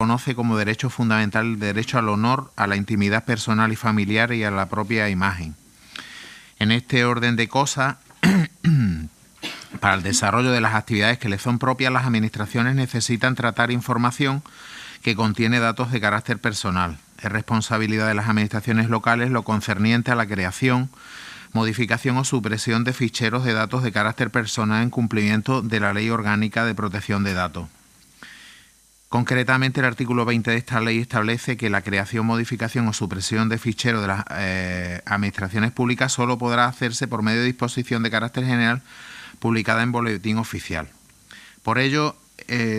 reconoce como derecho fundamental el derecho al honor, a la intimidad personal y familiar y a la propia imagen. En este orden de cosas, para el desarrollo de las actividades que les son propias, las administraciones necesitan tratar información que contiene datos de carácter personal. Es responsabilidad de las administraciones locales lo concerniente a la creación, modificación o supresión de ficheros de datos de carácter personal en cumplimiento de la Ley Orgánica de Protección de Datos. Concretamente, el artículo 20 de esta ley establece que la creación, modificación o supresión de ficheros de las administraciones públicas solo podrá hacerse por medio de disposición de carácter general publicada en Boletín Oficial. Por ello,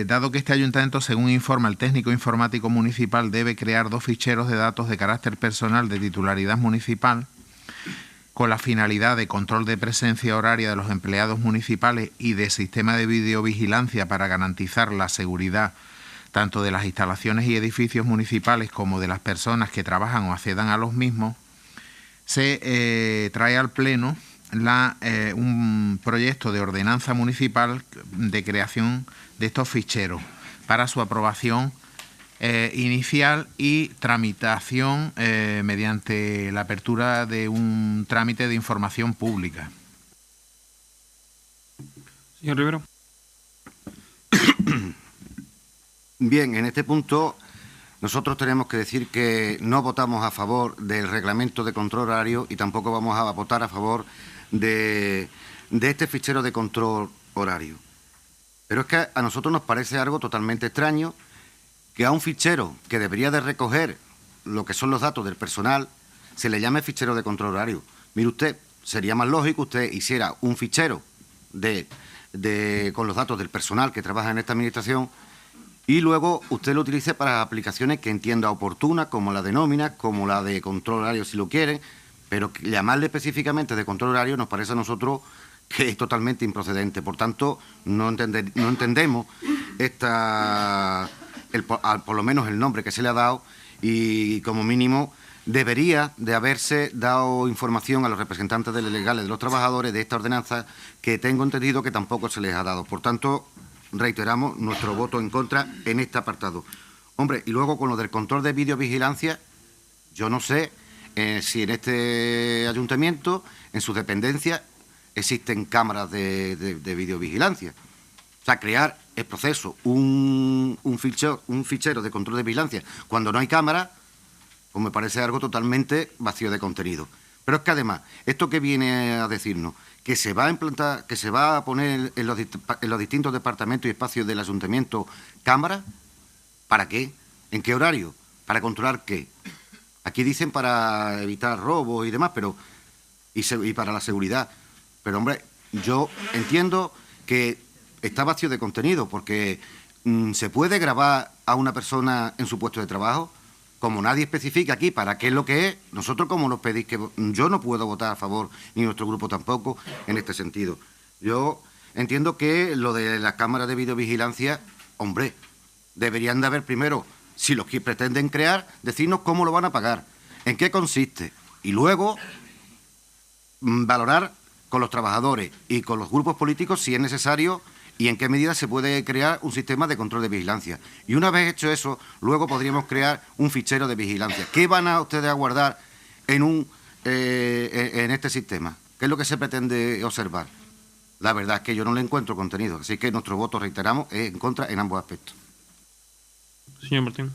dado que este ayuntamiento, según informa el técnico informático municipal, debe crear 2 ficheros de datos de carácter personal de titularidad municipal, con la finalidad de control de presencia horaria de los empleados municipales y de sistema de videovigilancia para garantizar la seguridad tanto de las instalaciones y edificios municipales como de las personas que trabajan o accedan a los mismos, se trae al Pleno un proyecto de ordenanza municipal de creación de estos ficheros para su aprobación inicial y tramitación mediante la apertura de un trámite de información pública. Señor Rivero. Bien, en este punto nosotros tenemos que decir que no votamos a favor del reglamento de control horario y tampoco vamos a votar a favor de este fichero de control horario. Pero es que a nosotros nos parece algo totalmente extraño que a un fichero que debería de recoger lo que son los datos del personal se le llame fichero de control horario. Mire usted, sería más lógico usted hiciera un fichero con los datos del personal que trabaja en esta administración y luego usted lo utilice para aplicaciones que entienda oportunas, como la de nómina, como la de control horario si lo quieren, pero llamarle específicamente de control horario nos parece a nosotros que es totalmente improcedente. Por tanto, no entendemos por lo menos el nombre que se le ha dado y como mínimo debería de haberse dado información a los representantes de los legales de los trabajadores de esta ordenanza que tengo entendido que tampoco se les ha dado. Por tanto, reiteramos nuestro voto en contra en este apartado. Hombre, y luego con lo del control de videovigilancia, yo no sé si en este ayuntamiento, en sus dependencias, existen cámaras de videovigilancia. O sea, crear el proceso, un fichero de control de vigilancia, cuando no hay cámara, pues me parece algo totalmente vacío de contenido. Pero es que además, esto que viene a decirnos, que se va a implantar, que se va a poner en los distintos departamentos y espacios del ayuntamiento cámaras, ¿para qué? ¿En qué horario? ¿Para controlar qué? Aquí dicen para evitar robos y demás, pero y para la seguridad. Pero, hombre, yo entiendo que está vacío de contenido, porque se puede grabar a una persona en su puesto de trabajo. Como nadie especifica aquí para qué es lo que es, nosotros como nos pedís que yo no puedo votar a favor, ni nuestro grupo tampoco, en este sentido. Yo entiendo que lo de las cámaras de videovigilancia, hombre, deberían de haber primero, si los que pretenden crear, decirnos cómo lo van a pagar, en qué consiste, y luego valorar con los trabajadores y con los grupos políticos si es necesario y en qué medida se puede crear un sistema de control de vigilancia. Y una vez hecho eso, luego podríamos crear un fichero de vigilancia. ¿Qué van a ustedes a guardar en este sistema? ¿Qué es lo que se pretende observar? La verdad es que yo no le encuentro contenido, así que nuestro voto, reiteramos, es en contra en ambos aspectos. Señor Martín.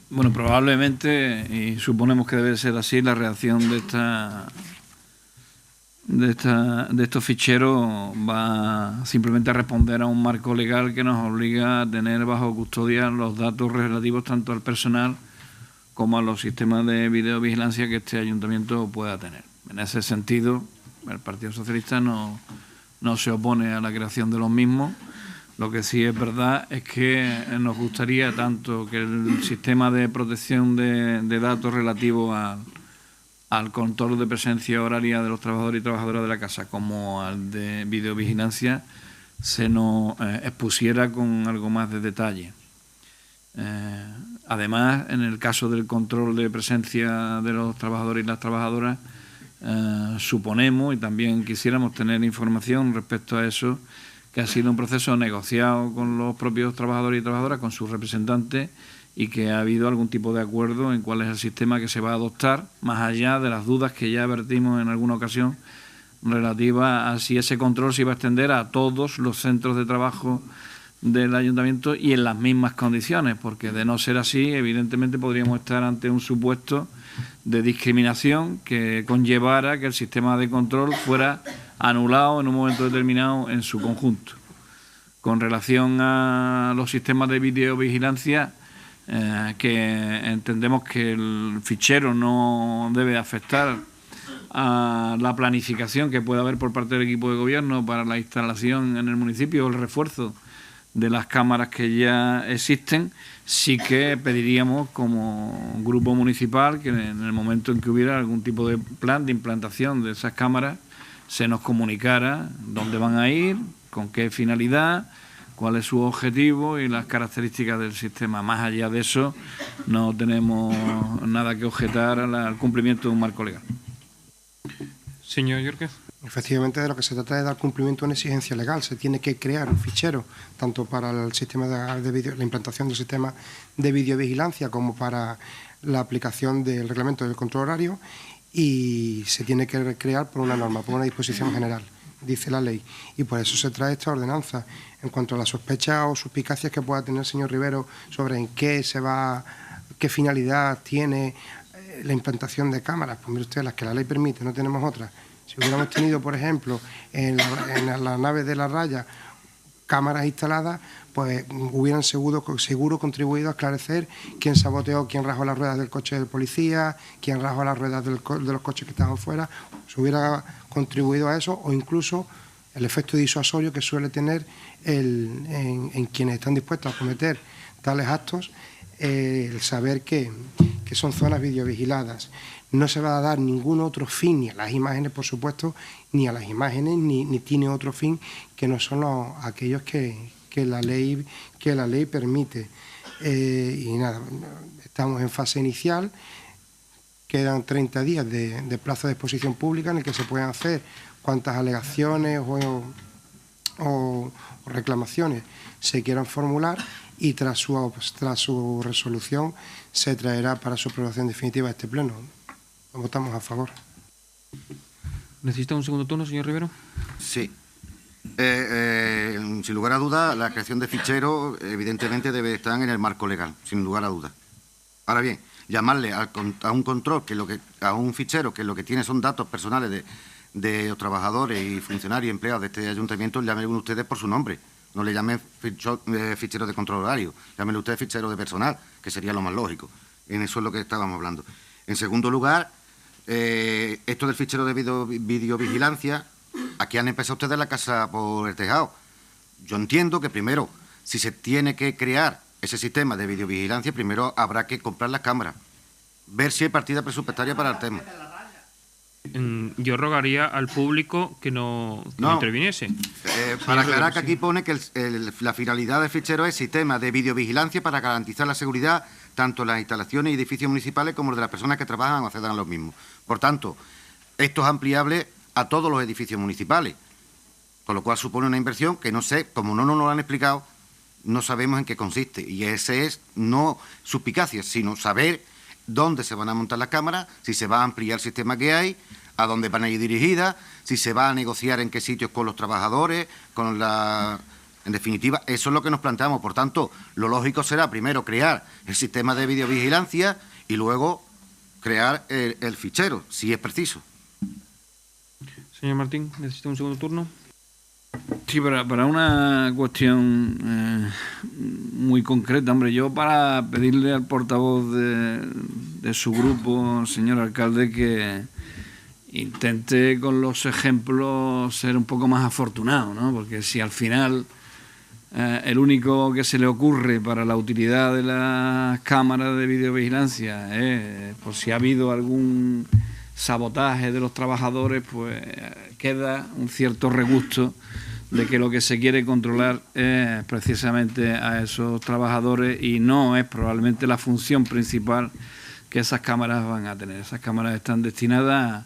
Bueno, probablemente, y suponemos que debe ser así, la reacción de estos ficheros va simplemente a responder a un marco legal que nos obliga a tener bajo custodia los datos relativos tanto al personal como a los sistemas de videovigilancia que este ayuntamiento pueda tener. En ese sentido, el Partido Socialista no se opone a la creación de los mismos. Lo que sí es verdad es que nos gustaría tanto que el sistema de protección de datos relativo al control de presencia horaria de los trabajadores y trabajadoras de la casa como al de videovigilancia se nos expusiera con algo más de detalle. Además, en el caso del control de presencia de los trabajadores y las trabajadoras, suponemos y también quisiéramos tener información respecto a eso, que ha sido un proceso negociado con los propios trabajadores y trabajadoras, con sus representantes, y que ha habido algún tipo de acuerdo en cuál es el sistema que se va a adoptar, más allá de las dudas que ya vertimos en alguna ocasión relativa a si ese control se iba a extender a todos los centros de trabajo del ayuntamiento y en las mismas condiciones, porque de no ser así, evidentemente podríamos estar ante un supuesto de discriminación que conllevara que el sistema de control fuera anulado en un momento determinado en su conjunto. Con relación a los sistemas de videovigilancia, que entendemos que el fichero no debe afectar a la planificación que pueda haber por parte del equipo de gobierno para la instalación en el municipio o el refuerzo de las cámaras que ya existen, sí que pediríamos como grupo municipal que en el momento en que hubiera algún tipo de plan de implantación de esas cámaras se nos comunicara dónde van a ir, con qué finalidad, cuál es su objetivo y las características del sistema. Más allá de eso, no tenemos nada que objetar al cumplimiento de un marco legal. Señor Yorquez. Efectivamente, de lo que se trata es de dar cumplimiento a una exigencia legal. Se tiene que crear un fichero, tanto para el sistema la implantación del sistema de videovigilancia como para la aplicación del reglamento del control horario, y se tiene que crear por una norma, por una disposición general, dice la ley. Y por eso se trae esta ordenanza. En cuanto a las sospechas o suspicacias que pueda tener el señor Rivero sobre en qué qué finalidad tiene la implantación de cámaras, pues mire usted, las que la ley permite, no tenemos otras. Si hubiéramos tenido, por ejemplo, en la nave de la raya cámaras instaladas, pues hubieran seguro contribuido a esclarecer quién saboteó, quién rajó las ruedas del coche del policía, quién rajó las ruedas de los coches que estaban fuera. Se hubiera contribuido a eso, o incluso el efecto disuasorio que suele tener en quienes están dispuestos a cometer tales actos, el saber que son zonas videovigiladas. No se va a dar ningún otro fin, ni a las imágenes, por supuesto, ni a las imágenes, ni tiene otro fin que no son aquellos que la ley permite. Y nada, estamos en fase inicial, quedan 30 días de plazo de exposición pública en el que se pueden hacer cuantas alegaciones o reclamaciones se quieran formular, y tras su resolución se traerá para su aprobación definitiva a este pleno. Votamos a favor. ¿Necesita un segundo turno, señor Rivero? Sí. Sin lugar a duda, la creación de ficheros evidentemente debe estar en el marco legal, sin lugar a duda. Ahora bien, llamarle a un control, a un fichero, que lo que tiene son datos personales de los trabajadores y funcionarios y empleados de este ayuntamiento, llamen ustedes por su nombre. No le llamen fichero de control horario, llámenle ustedes fichero de personal, que sería lo más lógico. En eso es lo que estábamos hablando. En segundo lugar, esto del fichero de videovigilancia, aquí han empezado ustedes la casa por el tejado. Yo entiendo que primero, si se tiene que crear ese sistema de videovigilancia, primero habrá que comprar las cámaras, ver si hay partida presupuestaria para el tema. Yo rogaría al público que no interviniese. Para aclarar, que aquí pone que la finalidad del fichero es sistema de videovigilancia para garantizar la seguridad tanto en las instalaciones y edificios municipales como de las personas que trabajan o accedan a los mismos. Por tanto, esto es ampliable a todos los edificios municipales, con lo cual supone una inversión que no sé, como no nos lo han explicado, no sabemos en qué consiste. Y ese es no suspicacias, sino saber dónde se van a montar las cámaras, si se va a ampliar el sistema que hay, a dónde van a ir dirigidas, si se va a negociar en qué sitios con los trabajadores, En definitiva, eso es lo que nos planteamos. Por tanto, lo lógico será primero crear el sistema de videovigilancia y luego crear el fichero, si es preciso. Señor Martín, ¿necesita un segundo turno? Sí, para una cuestión muy concreta, hombre, yo para pedirle al portavoz de su grupo, señor alcalde, que intente con los ejemplos ser un poco más afortunado, ¿no? Porque si al final el único que se le ocurre para la utilidad de las cámaras de videovigilancia es por si ha habido algún sabotaje de los trabajadores, pues queda un cierto regusto de que lo que se quiere controlar es precisamente a esos trabajadores y no es probablemente la función principal que esas cámaras van a tener. Esas cámaras están destinadas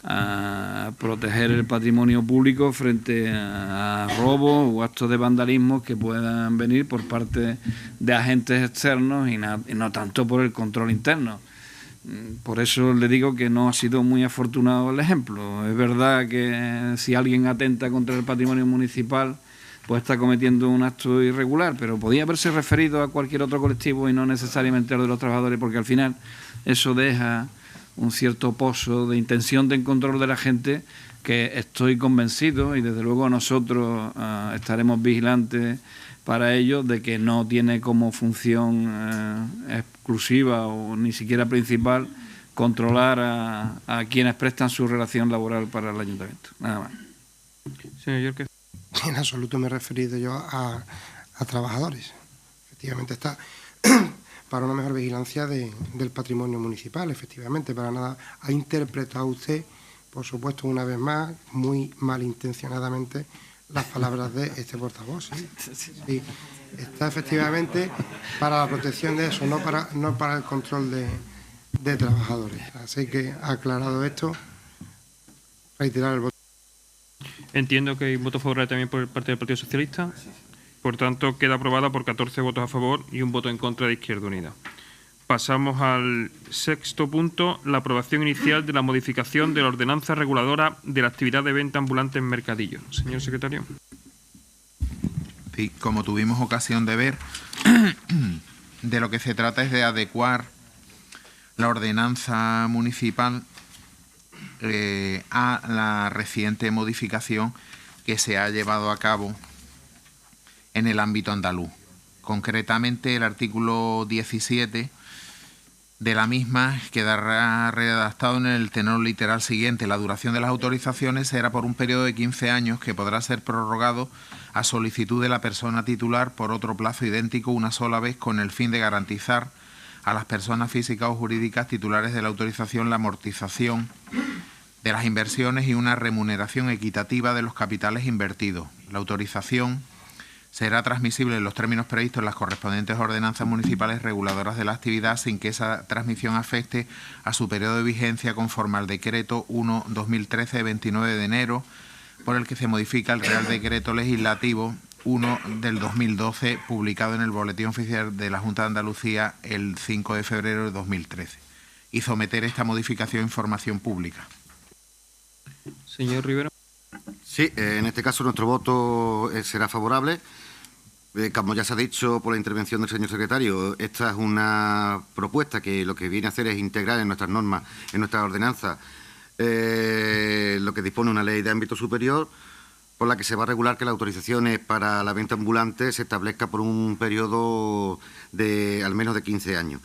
a proteger el patrimonio público frente a robos o actos de vandalismo que puedan venir por parte de agentes externos y no tanto por el control interno. Por eso le digo que no ha sido muy afortunado el ejemplo. Es verdad que si alguien atenta contra el patrimonio municipal, pues está cometiendo un acto irregular, pero podía haberse referido a cualquier otro colectivo y no necesariamente a lo de los trabajadores, porque al final eso deja un cierto pozo de intención de control de la gente que estoy convencido, y desde luego nosotros estaremos vigilantes para ello, de que no tiene como función exclusiva o ni siquiera principal controlar a quienes prestan su relación laboral para el ayuntamiento. Nada más. Señor Yorque. En absoluto me he referido yo a trabajadores. Efectivamente está para una mejor vigilancia del patrimonio municipal, efectivamente, para nada. Ha interpretado usted, por supuesto, una vez más, muy malintencionadamente, las palabras de este portavoz. Sí. Está efectivamente para la protección de eso, no para el control de trabajadores. Así que, aclarado esto, reiterar el voto. Entiendo que hay voto favorable también por parte del Partido Socialista. Por tanto, queda aprobada por 14 votos a favor y un voto en contra de Izquierda Unida. Pasamos al sexto punto, la aprobación inicial de la modificación de la ordenanza reguladora de la actividad de venta ambulante en mercadillo. Señor secretario. Sí, como tuvimos ocasión de ver, de lo que se trata es de adecuar la ordenanza municipal a la reciente modificación que se ha llevado a cabo en el ámbito andaluz. Concretamente, el artículo 17 de la misma quedará redactado en el tenor literal siguiente. La duración de las autorizaciones será por un periodo de 15 años que podrá ser prorrogado a solicitud de la persona titular por otro plazo idéntico una sola vez, con el fin de garantizar a las personas físicas o jurídicas titulares de la autorización la amortización de las inversiones y una remuneración equitativa de los capitales invertidos. La autorización será transmisible en los términos previstos en las correspondientes ordenanzas municipales reguladoras de la actividad, sin que esa transmisión afecte a su periodo de vigencia, conforme al decreto 1/2013 de 29 de enero, por el que se modifica el Real Decreto Legislativo 1 del 2012, publicado en el Boletín Oficial de la Junta de Andalucía el 5 de febrero de 2013, y someter esta modificación a información pública. Señor Rivera. Sí, en este caso nuestro voto será favorable. Como ya se ha dicho por la intervención del señor secretario, esta es una propuesta que lo que viene a hacer es integrar en nuestras normas, en nuestra ordenanza, lo que dispone una ley de ámbito superior, por la que se va a regular que las autorizaciones para la venta ambulante se establezca por un periodo de al menos de 15 años.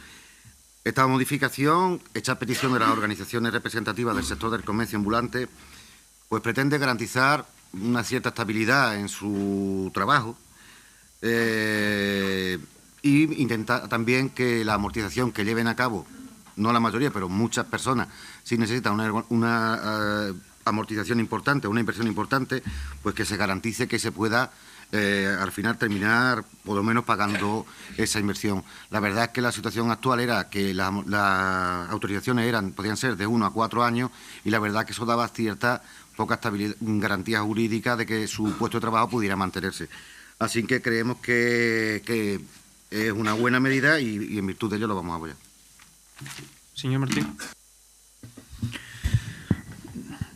Esta modificación, hecha a petición de las organizaciones representativas del sector del comercio ambulante, pues pretende garantizar una cierta estabilidad en su trabajo y intentar también que la amortización que lleven a cabo, no la mayoría, pero muchas personas, si necesitan una amortización importante, una inversión importante, pues que se garantice que se pueda al final terminar por lo menos pagando esa inversión. La verdad es que la situación actual era que las autorizaciones podían ser de 1 a 4 años, y la verdad que eso daba cierta poca estabilidad, garantía jurídica de que su puesto de trabajo pudiera mantenerse. Así que creemos que es una buena medida y en virtud de ello lo vamos a apoyar. Señor Martín.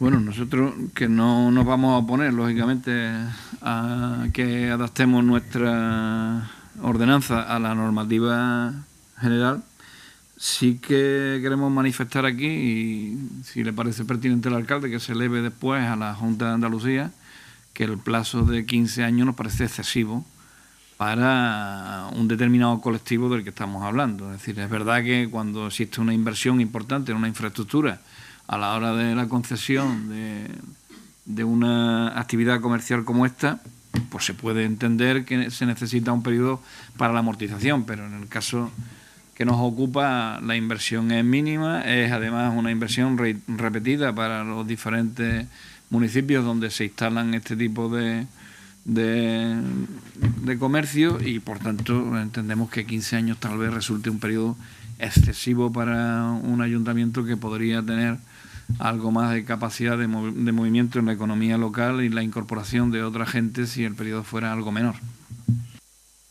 Bueno, nosotros que no nos vamos a oponer, lógicamente, a que adaptemos nuestra ordenanza a la normativa general. Sí que queremos manifestar aquí, y si le parece pertinente al alcalde, que se eleve después a la Junta de Andalucía, que el plazo de 15 años nos parece excesivo para un determinado colectivo del que estamos hablando. Es decir, es verdad que cuando existe una inversión importante en una infraestructura, a la hora de la concesión de una actividad comercial como esta, pues se puede entender que se necesita un periodo para la amortización, pero en el caso que nos ocupa, la inversión es mínima, es además una inversión repetida para los diferentes municipios donde se instalan este tipo de comercio, y por tanto entendemos que 15 años tal vez resulte un periodo excesivo para un ayuntamiento que podría tener algo más de capacidad de movimiento en la economía local y la incorporación de otra gente si el periodo fuera algo menor.